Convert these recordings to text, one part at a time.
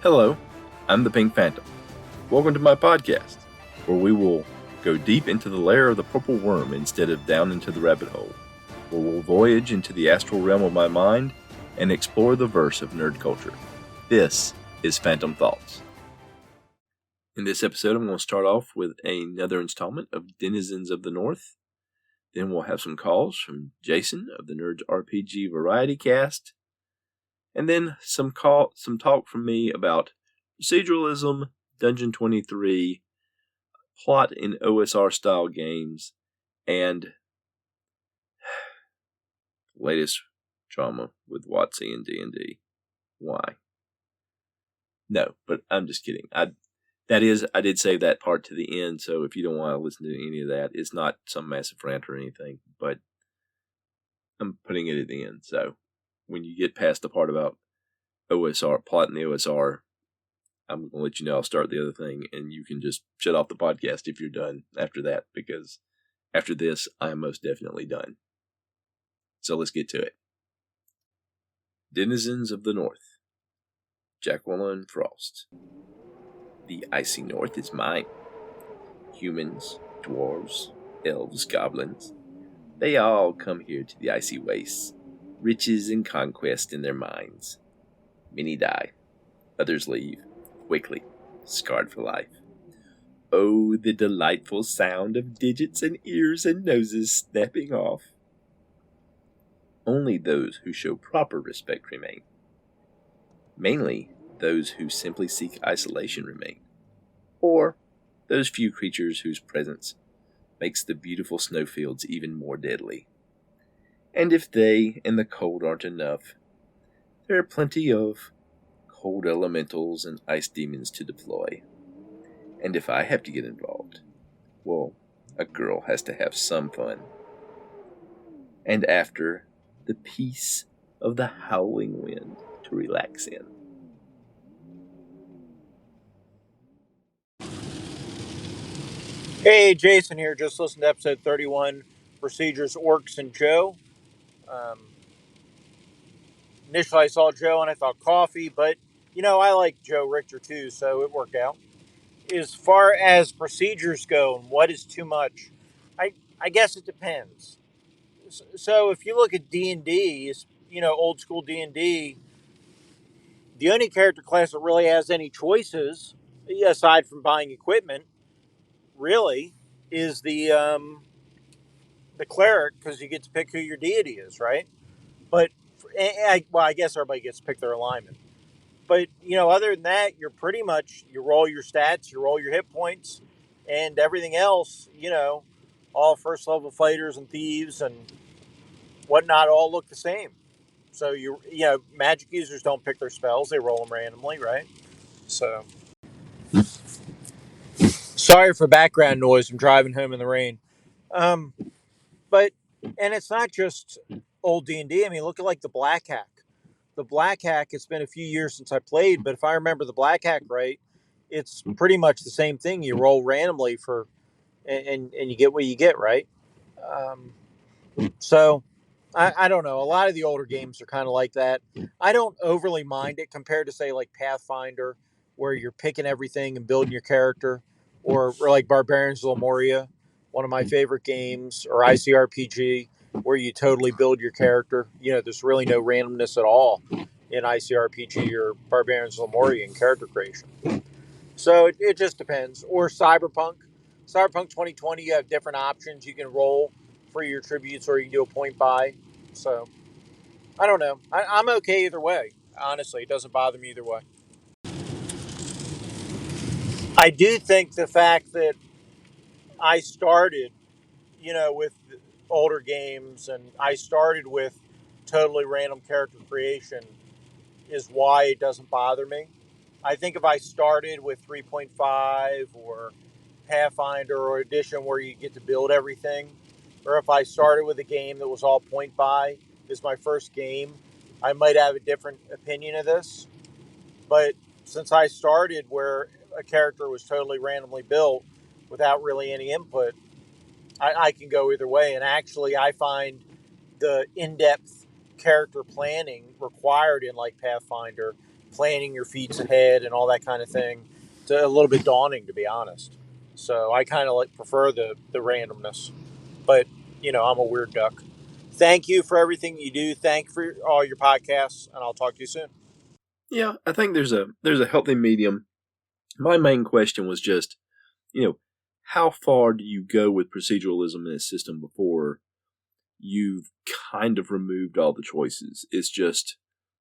Hello, I'm the Pink Phantom. Welcome to my podcast, where we will go deep into the lair of the purple worm instead of down into the rabbit hole, where we'll voyage into the astral realm of my mind and explore the verse of nerd culture. This is Phantom Thoughts. In this episode, I'm going to start off with another installment of Denizens of the North. Then we'll have some calls from Jason of the Nerds RPG Variety Cast. And then some talk from me about proceduralism, Dungeon 23, plot in OSR-style games, and latest drama with WotC and D&D. Why? No, but I'm just kidding. I did save that part to the end, so if you don't want to listen to any of that, it's not some massive rant or anything, but I'm putting it at the end, so when you get past the part about OSR, plot in the OSR, I'm going to let you know I'll start the other thing, and you can just shut off the podcast if you're done after that, because after this, I am most definitely done. So let's get to it. Denizens of the North. Jacqueline Frost. The icy north is mine. Humans, dwarves, elves, goblins, they all come here to the icy wastes, riches and conquest in their minds. Many die, others leave, quickly, scarred for life. Oh, the delightful sound of digits and ears and noses snapping off. Only those who show proper respect remain. Mainly, those who simply seek isolation remain. Or those few creatures whose presence makes the beautiful snowfields even more deadly. And if they and the cold aren't enough, there are plenty of cold elementals and ice demons to deploy. And if I have to get involved, well, a girl has to have some fun. And after, the peace of the howling wind to relax in. Hey, Jason here. Just listened to episode 31, Procedures, Orcs, and Joe. Initially, I saw Joe and I thought coffee, but, I like Joe Richter too, so it worked out. As far as procedures go and what is too much, I guess it depends. So if you look at D&D, old school D&D, the only character class that really has any choices, aside from buying equipment, really, is the cleric, because you get to pick who your deity is, right? But I guess everybody gets to pick their alignment. But other than that, you're pretty much you roll your stats, you roll your hit points, and everything else. All first level fighters and thieves and whatnot all look the same. So magic users don't pick their spells; they roll them randomly, right? So sorry for background noise. I'm driving home in the rain. Um, but and it's not just old D&D. I mean, look at like the Black Hack. The Black Hack, it's been a few years since I played, but if I remember the Black Hack right, it's pretty much the same thing. You roll randomly and you get what you get, right? Um, so I don't know. A lot of the older games are kind of like that. I don't overly mind it compared to, say, like Pathfinder, where you're picking everything and building your character, or like Barbarians of Lemuria, one of my favorite games, or ICRPG, where you totally build your character. There's really no randomness at all in ICRPG or Barbarians of Lemuria in character creation. So it just depends. Or Cyberpunk 2020, you have different options. You can roll for your tributes, or you can do a point buy. So I don't know. I'm okay either way. Honestly, it doesn't bother me either way. I do think the fact that I started, with older games and I started with totally random character creation is why it doesn't bother me. I think if I started with 3.5 or Pathfinder or Edition where you get to build everything, or if I started with a game that was all point buy, is my first game, I might have a different opinion of this. But since I started where a character was totally randomly built without really any input, I can go either way. And actually, I find the in-depth character planning required in like Pathfinder planning your feats ahead and all that kind of thing. It's a little bit daunting, to be honest. So I kind of prefer the randomness, but I'm a weird duck. Thank you for everything you do. Thank you for all your podcasts, and I'll talk to you soon. Yeah, I think there's a healthy medium. My main question was just, how far do you go with proceduralism in a system before you've kind of removed all the choices? It's just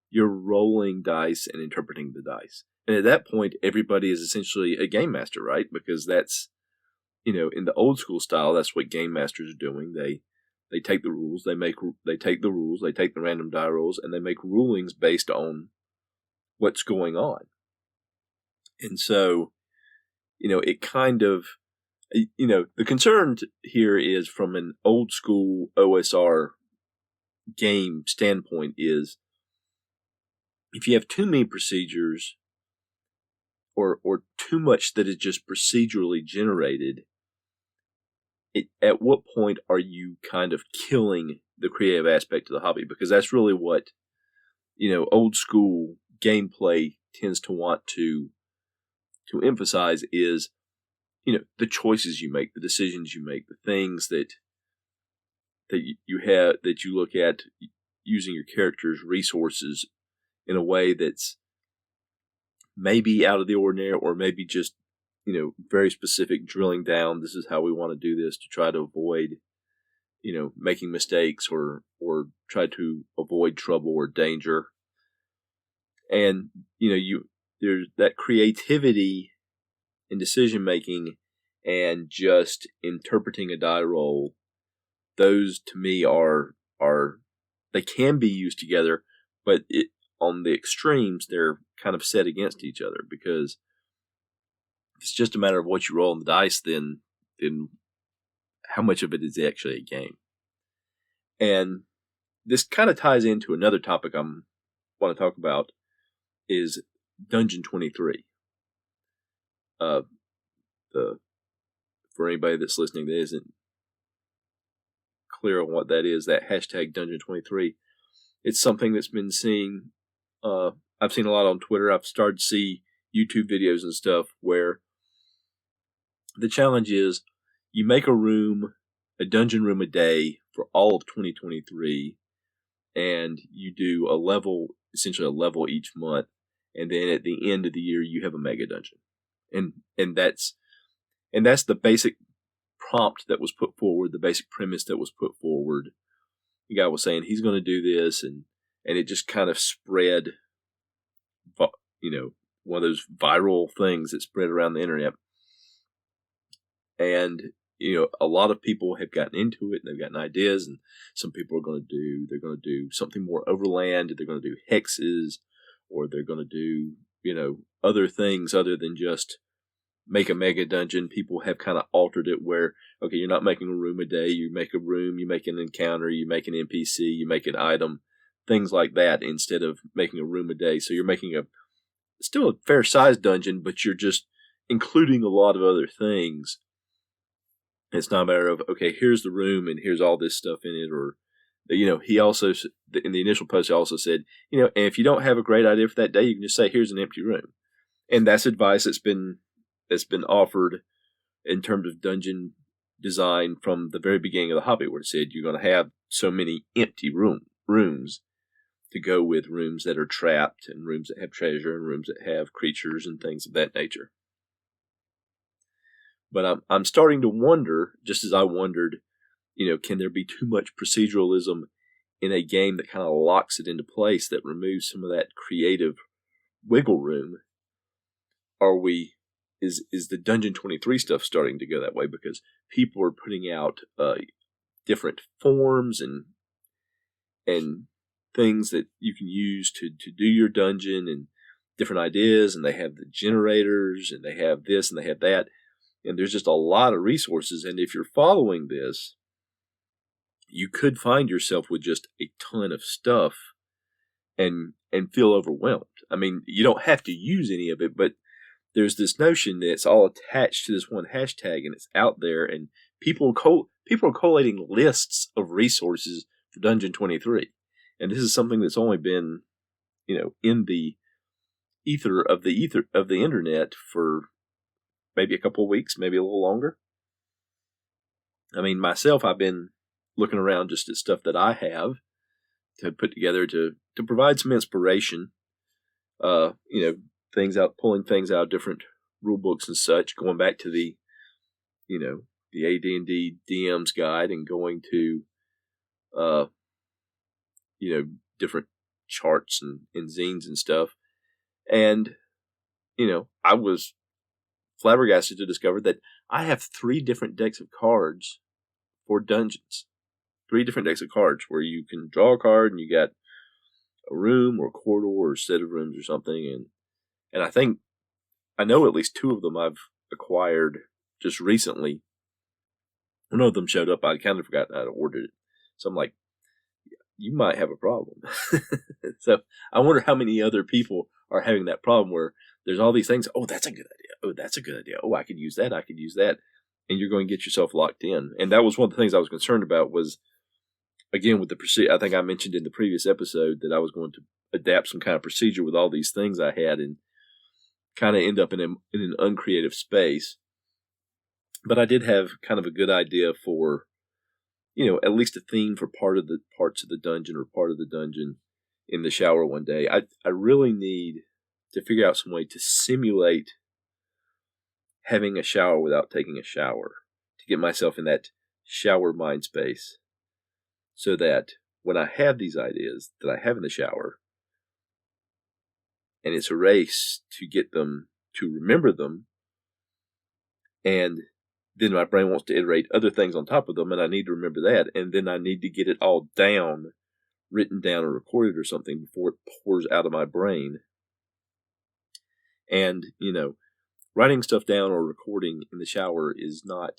you're rolling dice and interpreting the dice. And at that point, everybody is essentially a game master, right? Because that's, in the old school style, that's what game masters are doing. They take the rules, they take the random die rolls, and they make rulings based on what's going on. And so, it kind of, the concern here is from an old school OSR game standpoint is if you have too many procedures or too much that is just procedurally generated, at what point are you kind of killing the creative aspect of the hobby? Because that's really what, old school gameplay tends to want to emphasize is, the choices you make, the decisions you make, the things that you have, that you look at using your character's resources in a way that's maybe out of the ordinary, or maybe just, very specific, drilling down, this is how we want to do this to try to avoid, making mistakes or try to avoid trouble or danger. And, there's that creativity in decision making and just interpreting a die roll. Those to me are they can be used together, but on the extremes, they're kind of set against each other, because if it's just a matter of what you roll on the dice, then how much of it is actually a game? And this kind of ties into another topic I want to talk about, is Dungeon 23. For anybody that's listening that isn't clear on what that is, that hashtag Dungeon 23, it's something that's been seeing. I've seen a lot on Twitter. I've started to see YouTube videos and stuff where the challenge is you make a dungeon room a day for all of 2023, and you do essentially a level each month, and then at the end of the year you have a mega dungeon, and that's the basic prompt that was put forward, the basic premise that was put forward. The guy was saying he's going to do this, and it just kind of spread, one of those viral things that spread around the internet. And, a lot of people have gotten into it, and they've gotten ideas, and some people are going to do something more overland, they're going to do hexes, or they're going to do, other things other than just make a mega dungeon. People have kind of altered it where, okay, you're not making a room a day, you make a room, you make an encounter, you make an NPC, you make an item, things like that, instead of making a room a day. So you're making still a fair sized dungeon, but you're just including a lot of other things. It's not a matter of, okay, here's the room and here's all this stuff in it. Or, he also, in the initial post, he also said, and if you don't have a great idea for that day, you can just say, here's an empty room. And that's advice that's been offered in terms of dungeon design from the very beginning of the hobby, where it said you're going to have so many empty rooms to go with rooms that are trapped, and rooms that have treasure, and rooms that have creatures and things of that nature. But I'm starting to wonder, just as I wondered, can there be too much proceduralism in a game that kind of locks it into place, that removes some of that creative wiggle room? Is the Dungeon 23 stuff starting to go that way? Because people are putting out different forms and things that you can use to do your dungeon, and different ideas, and they have the generators, and they have this, and they have that. And there's just a lot of resources. And if you're following this, you could find yourself with just a ton of stuff and feel overwhelmed. I mean, you don't have to use any of it, but there's this notion that it's all attached to this one hashtag, and it's out there, and people are collating lists of resources for Dungeon 23. And this is something that's only been, in the ether of the internet for maybe a couple of weeks, maybe a little longer. I mean, myself, I've been looking around just at stuff that I have to put together to provide some inspiration. Pulling things out of different rule books and such, going back to the AD&D DM's guide and going to, different charts and zines and stuff. And, I was flabbergasted to discover that I have 3 different decks of cards for dungeons. 3 different decks of cards where you can draw a card and you got a room or a corridor or a set of rooms or something. And I know at least 2 of them I've acquired just recently. One of them showed up. I kind of forgot how to order it. So I'm like, you might have a problem. So I wonder how many other people are having that problem where there's all these things. Oh, that's a good idea. Oh, that's a good idea. Oh, I could use that. I could use that. And you're going to get yourself locked in. And that was one of the things I was concerned about was, again, with the procedure. I think I mentioned in the previous episode that I was going to adapt some kind of procedure with all these things I had and kind of end up in an uncreative space. But I did have kind of a good idea for, at least a theme for parts of the dungeon or part of the dungeon in the shower one day. I really need to figure out some way to simulate having a shower without taking a shower, to get myself in that shower mind space so that when I have these ideas that I have in the shower, and it's a race to get them, to remember them, and then my brain wants to iterate other things on top of them, and I need to remember that, and then I need to get it all down, written down or recorded or something before it pours out of my brain. And, writing stuff down or recording in the shower is not,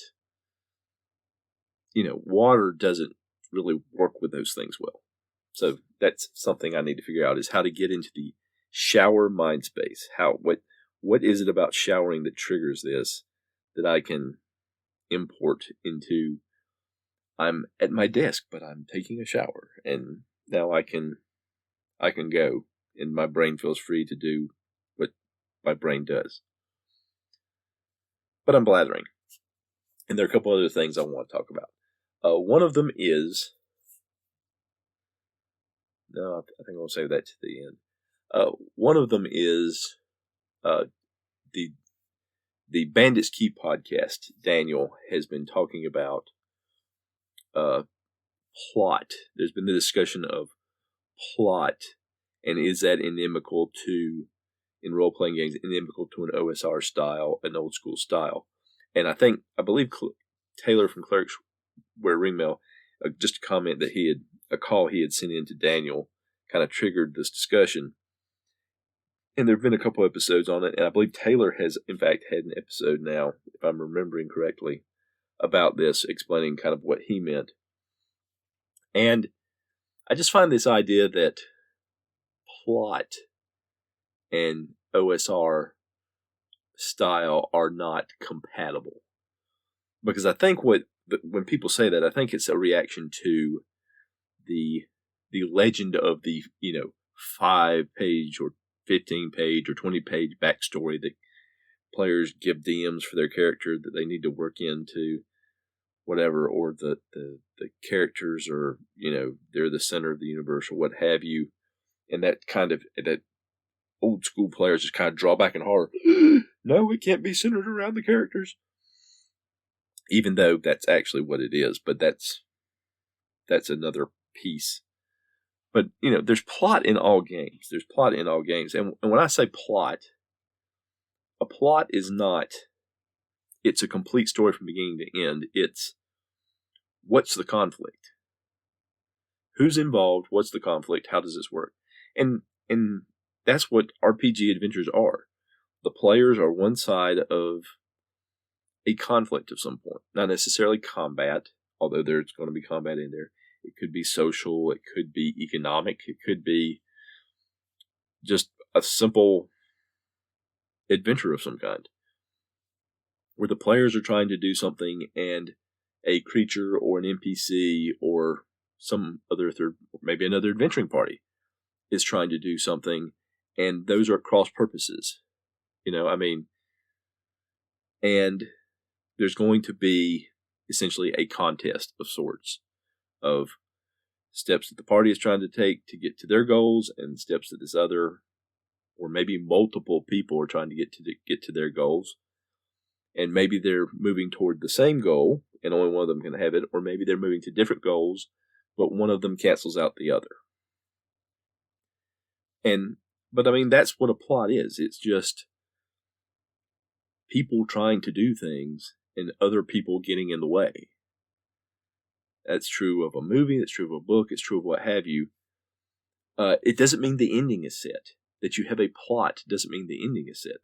water doesn't really work with those things well. So that's something I need to figure out, is how to get into the shower mind space. What is it about showering that triggers this that I can import into, I'm at my desk, but I'm taking a shower, and now I can go, and my brain feels free to do what my brain does. But I'm blathering, and there are a couple other things I want to talk about. One of them is, no, I think I'll save that to the end. One of them is the Bandits Keep podcast. Daniel has been talking about plot. There's been the discussion of plot, and is that inimical to, in role-playing games, inimical to an OSR style, an old school style. And I believe Taylor from Clerics Wear Ringmail, just a comment that a call he had sent in to Daniel kind of triggered this discussion. And there have been a couple episodes on it, and I believe Taylor has, in fact, had an episode now, if I'm remembering correctly, about this, explaining kind of what he meant. And I just find this idea that plot and OSR style are not compatible. Because I think when people say that, I think it's a reaction to the legend of the, 5-page or 15-page or 20-page backstory that players give DMs for their character that they need to work into whatever, or the characters are, they're the center of the universe or what have you. And that old school players just kind of draw back in horror. No, it can't be centered around the characters. Even though that's actually what it is, but that's another piece. But, there's plot in all games. There's plot in all games. And when I say plot, a plot is not, it's a complete story from beginning to end. It's, what's the conflict? Who's involved? What's the conflict? How does this work? And that's what RPG adventures are. The players are one side of a conflict of some point. Not necessarily combat, although there's going to be combat in there. It could be social, it could be economic, it could be just a simple adventure of some kind, where the players are trying to do something and a creature or an NPC or some other maybe another adventuring party is trying to do something, And those are cross purposes, and there's going to be essentially a contest of sorts of steps that the party is trying to take to get to their goals, and steps that this other, or maybe multiple people, are trying to get to their goals. And maybe they're moving toward the same goal, and only one of them can have it, or maybe they're moving to different goals, but one of them cancels out the other. But that's what a plot is. It's just people trying to do things and other people getting in the way. That's true of a movie, that's true of a book, it's true of what have you. It doesn't mean the ending is set. That you have a plot doesn't mean the ending is set.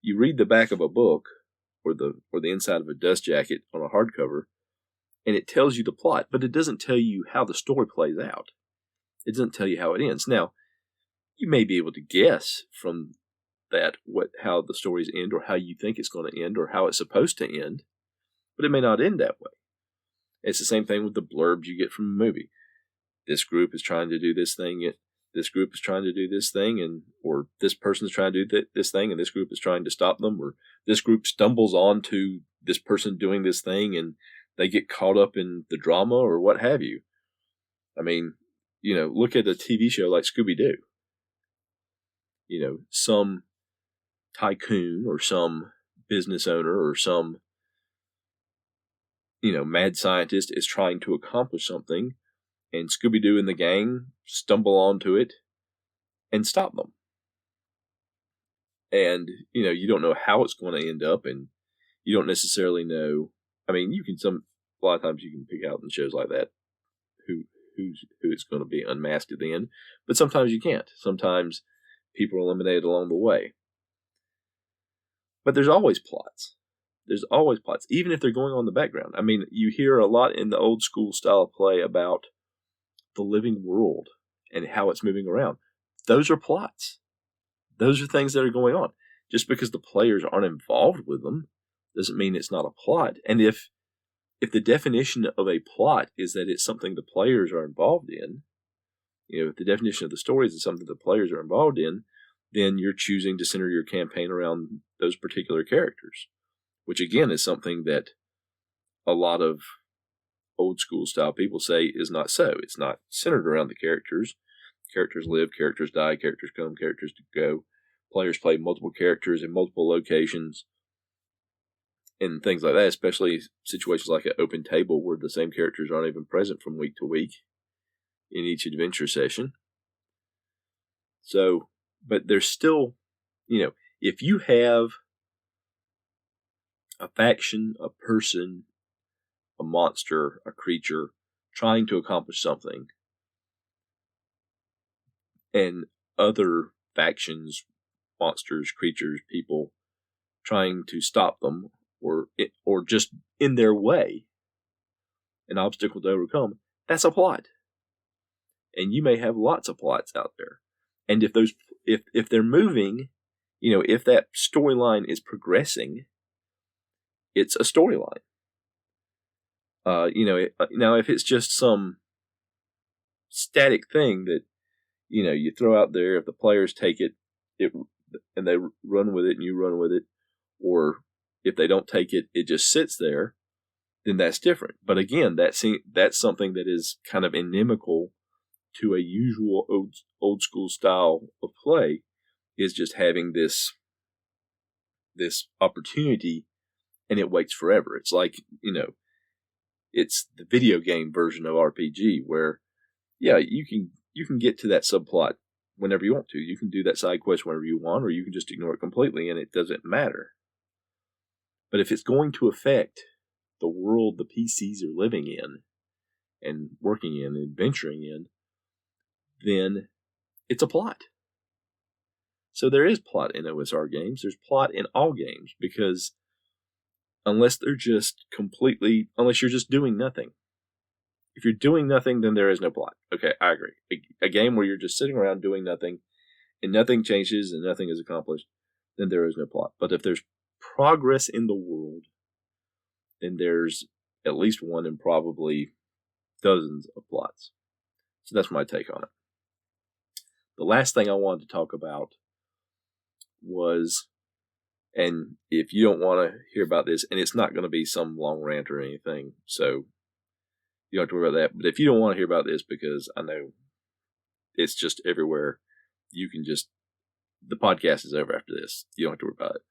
You read the back of a book or the inside of a dust jacket on a hardcover, and it tells you the plot, but it doesn't tell you how the story plays out. It doesn't tell you how it ends. Now, you may be able to guess from that how the stories end, or how you think it's going to end, or how it's supposed to end, but it may not end that way. It's the same thing with the blurbs you get from a movie. This group is trying to do this thing, this group is trying to do this thing, or this person's trying to do this thing, and this group is trying to stop them, or this group stumbles onto this person doing this thing, and they get caught up in the drama, or what have you. Look at a TV show like Scooby-Doo. Some tycoon or some business owner or some, mad scientist is trying to accomplish something, and Scooby-Doo and the gang stumble onto it and stop them. And, you don't know how it's going to end up, and you don't necessarily know. A lot of times you can pick out in shows like that who is going to be unmasked at the end, but sometimes you can't. Sometimes people are eliminated along the way. But there's always plots. There's always plots, even if they're going on in the background. You hear a lot in the old school style of play about the living world and how it's moving around. Those are plots. Those are things that are going on. Just because the players aren't involved with them doesn't mean it's not a plot. And if the definition of a plot is that it's something the players are involved in, if the definition of the stories is something the players are involved in, then you're choosing to center your campaign around those particular characters, which again is something that a lot of old school style people say is not so. It's not centered around the characters. Characters live, characters die, characters come, characters go. Players play multiple characters in multiple locations and things like that, especially situations like an open table where the same characters aren't even present from week to week in each adventure session. So, but there's still, if you have a faction, a person, a monster, a creature trying to accomplish something, and other factions, monsters, creatures, people trying to stop them, or just in their way, an obstacle to overcome, that's a plot. And you may have lots of plots out there. And if they're moving, if that storyline is progressing, it's a storyline. Now if it's just some static thing that, you throw out there, if the players take it, and they run with it and you run with it, or if they don't take it, it just sits there, then that's different. But again, that's something that is kind of inimical to a usual old school style of play, is just having this opportunity, and it waits forever. It's like, it's the video game version of RPG where, yeah, you can get to that subplot whenever you want to. You can do that side quest whenever you want, or you can just ignore it completely and it doesn't matter. But if it's going to affect the world the PCs are living in and working in and adventuring in, then it's a plot. So there is plot in OSR games. There's plot in all games, because unless you're just doing nothing. If you're doing nothing, then there is no plot. Okay, I agree. A game where you're just sitting around doing nothing and nothing changes and nothing is accomplished, then there is no plot. But if there's progress in the world, then there's at least one and probably dozens of plots. So that's my take on it. the last thing I wanted to talk about was, and if you don't want to hear about this, and it's not going to be some long rant or anything, so you don't have to worry about that. But if you don't want to hear about this, because I know it's just everywhere, you can just, the podcast is over after this. You don't have to worry about it.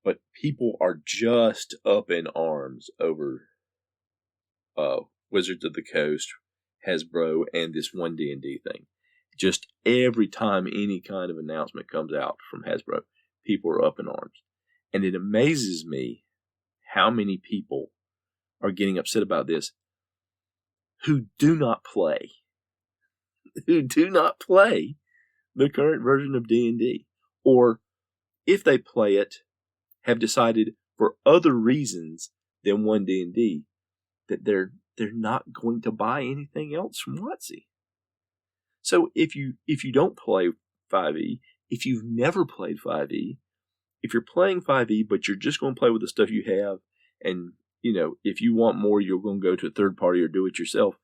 But people are just up in arms over Wizards of the Coast, Hasbro, and this OneD&D thing. Just every time any kind of announcement comes out from Hasbro, people are up in arms. And it amazes me how many people are getting upset about this who do not play. Who do not play the current version of D&D. Or if they play it, have decided for other reasons than OneD&D that they're not going to buy anything else from WotC. So if you don't play 5e, if you've never played 5e, if you're playing 5e but you're just going to play with the stuff you have, and if you want more, you're going to go to a third party or do it yourself.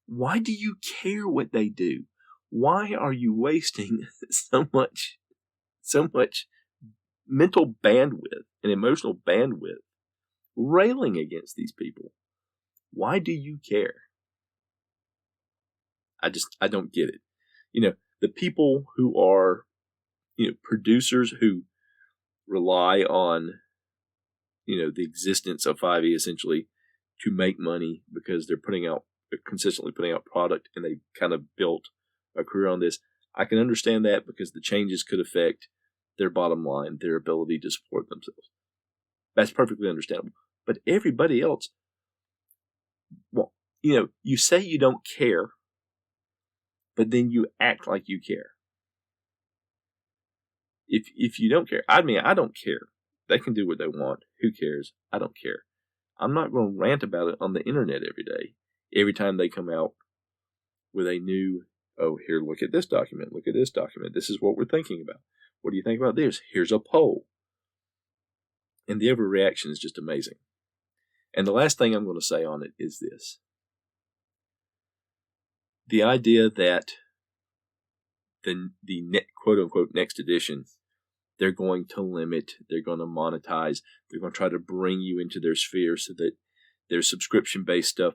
Why do you care what they do? Why are you wasting so much mental bandwidth and emotional bandwidth railing against these people? Why do you care? I don't get it. The people who are, producers who rely on, the existence of 5e essentially to make money because they're consistently putting out product, and they kind of built a career on this. I can understand that because the changes could affect their bottom line, their ability to support themselves. That's perfectly understandable. But everybody else, well, you say you don't care, but then you act like you care. If you don't care, I don't care. They can do what they want. Who cares? I don't care. I'm not going to rant about it on the internet every day. Every time they come out with a new, here, look at this document. Look at this document. This is what we're thinking about. What do you think about this? Here's a poll. And the overreaction is just amazing. And the last thing I'm going to say on it is this. The idea that the quote-unquote next edition, they're going to limit, they're going to monetize, they're going to try to bring you into their sphere so that there's subscription-based stuff.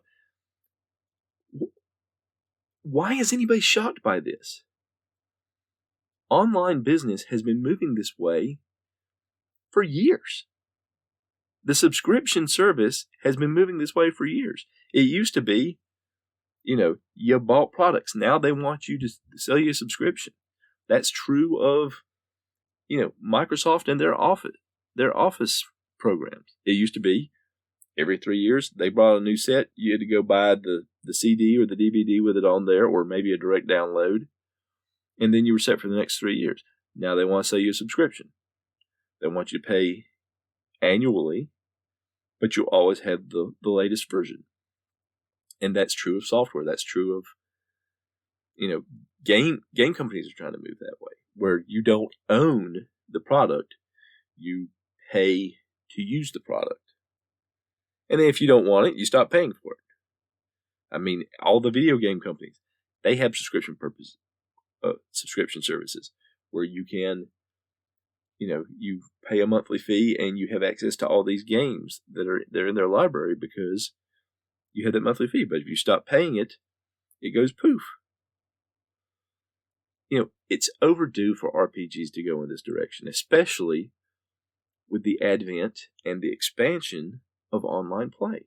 Why is anybody shocked by this? Online business has been moving this way for years. The subscription service has been moving this way for years. It used to be, you bought products. Now they want you to sell you a subscription. That's true of, Microsoft and their office programs. It used to be every 3 years they brought a new set. You had to go buy the CD or the DVD with it on there, or maybe a direct download, and then you were set for the next 3 years. Now they want to sell you a subscription. They want you to pay annually, but you always have the latest version. And that's true of software. That's true of, game companies are trying to move that way, where you don't own the product, you pay to use the product. And then if you don't want it, you stop paying for it. All the video game companies, they have subscription services where you can, you pay a monthly fee and you have access to all these games they're in their library because you have that monthly fee. But if you stop paying it, it goes poof. It's overdue for RPGs to go in this direction, especially with the advent and the expansion of online play.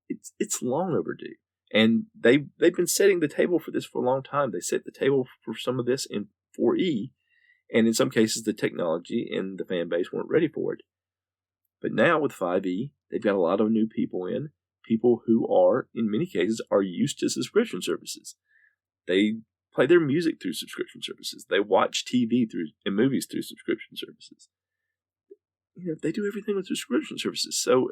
It's long overdue. And they've been setting the table for this for a long time. They set the table for some of this in 4E, and in some cases the technology and the fan base weren't ready for it. But now with 5E, they've got a lot of new people in, people who are, in many cases, are used to subscription services. They play their music through subscription services. They watch TV and movies through subscription services. They do everything with subscription services. So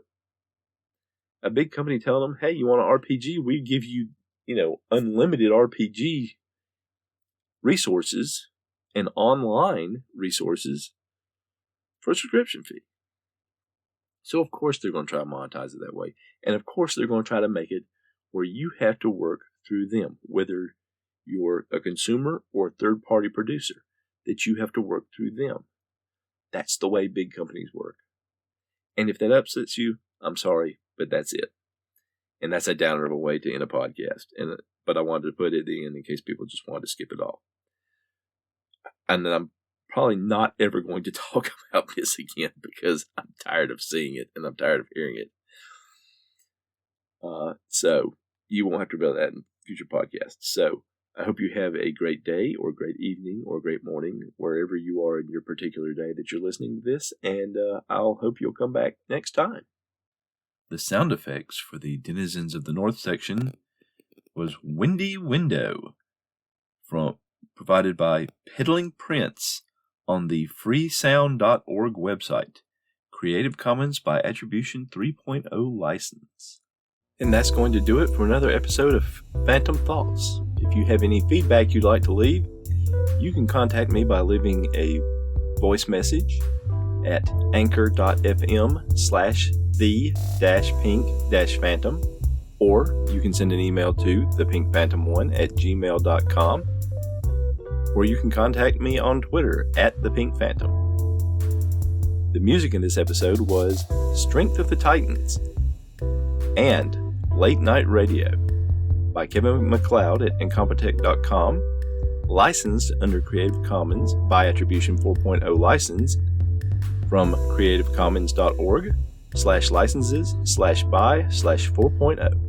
a big company telling them, hey, you want an RPG? We give you, unlimited RPG resources and online resources for a subscription fee. So of course they're going to try to monetize it that way. And of course they're going to try to make it where you have to work through them, whether you're a consumer or a third-party producer, that you have to work through them. That's the way big companies work. And if that upsets you, I'm sorry, but that's it. And that's a downer of a way to end a podcast. But I wanted to put it in case people just wanted to skip it all. And then I'm probably not ever going to talk about this again because I'm tired of seeing it and I'm tired of hearing it. So you won't have to about that in future podcasts. So I hope you have a great day or great evening or great morning, wherever you are in your particular day that you're listening to this. And I'll hope you'll come back next time. The sound effects for the Denizens of the North section was Windy Window, provided by Peddling Prince on the freesound.org website. Creative Commons by Attribution 3.0 license. And that's going to do it for another episode of Phantom Thoughts. If you have any feedback you'd like to leave, you can contact me by leaving a voice message at anchor.fm/the-pink-phantom, or you can send an email to thepinkphantom1@gmail.com, or you can contact me on Twitter @thepinkphantom. The music in this episode was Strength of the Titans and Late Night Radio by Kevin MacLeod at Incompetech.com, licensed under Creative Commons by Attribution 4.0 license from creativecommons.org/licenses/by/4.0.